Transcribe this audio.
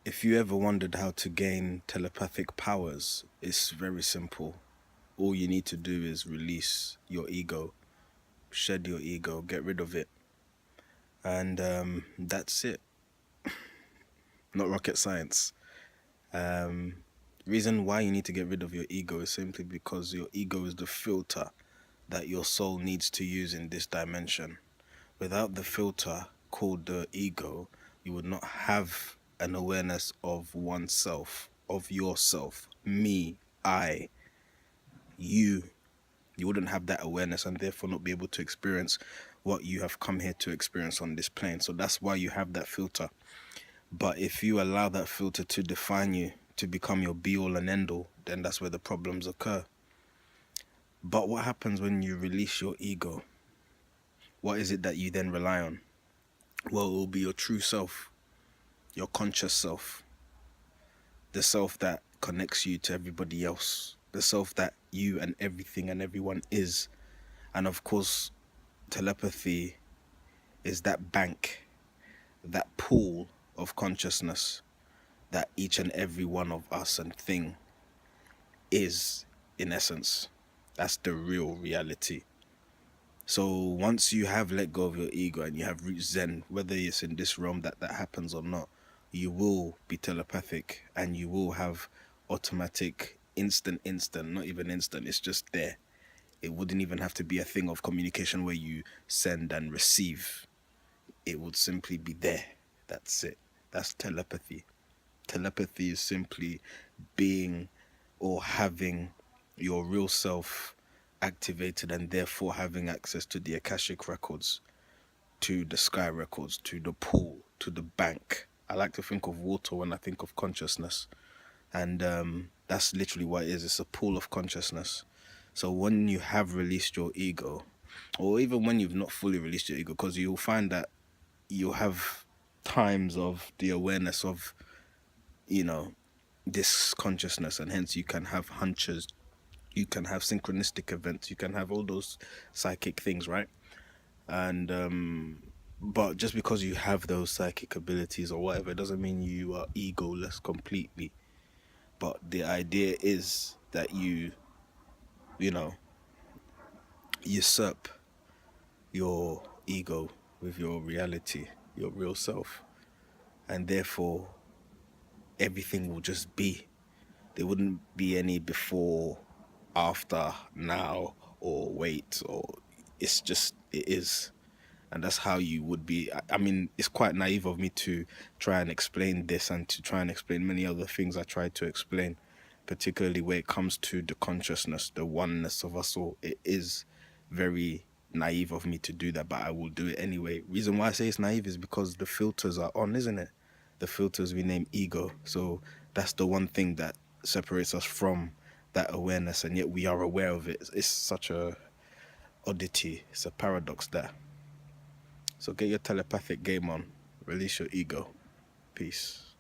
If you ever wondered how to gain telepathic powers, it's very simple. All you need to do is release your ego, shed your ego, get rid of it, and that's it. Not rocket science. Um, Reason why you need to get rid of your ego is simply because your ego is the filter that your soul needs to use in this dimension. Without the filter called the ego, you would not have an awareness of oneself, of yourself, me, I, you. You wouldn't have that awareness and therefore not be able to experience what you have come here to experience on this plane. So that's why you have that filter. But if you allow that filter to define you, to become your be all and end all, then that's where the problems occur. But what happens when you release your ego? What is it that you then rely on? Well, it will be your true self, your conscious self, the self that connects you to everybody else, the self that you and everything and everyone is. And of course, telepathy is that bank, that pool of consciousness that each and every one of us and thing is, in essence. That's the real reality. So once you have let go of your ego and you have reached Zen, whether it's in this realm that happens or not, you will be telepathic and you will have automatic, instant, not even instant, it's just there. It wouldn't even have to be a thing of communication where you send and receive. It would simply be there. That's it. That's telepathy. Telepathy is simply being or having your real self activated and therefore having access to the Akashic records, to the sky records, to the pool, to the bank. I like to think of water when I think of consciousness. And that's literally what it is. It's a pool of consciousness. So when you have released your ego, or even when you've not fully released your ego, because you'll find that you'll have times of the awareness of, this consciousness, and hence you can have hunches, you can have synchronistic events, you can have all those psychic things, right? And but just because you have those psychic abilities or whatever, it doesn't mean you are egoless completely. But the idea is that you know usurp your ego with your reality, your real self, and therefore everything will just be. There wouldn't be any before, after, now, or wait, or it is. And that's how you would be. I mean, it's quite naive of me to try and explain this and to try and explain many other things I tried to explain, particularly where it comes to the consciousness, the oneness of us all. It is very naive of me to do that, but I will do it anyway. Reason why I say it's naive is because the filters are on, isn't it? The filters we name ego. So that's the one thing that separates us from that awareness, and yet we are aware of it. It's such a oddity. It's a paradox there. So get your telepathic game on. Release your ego. Peace.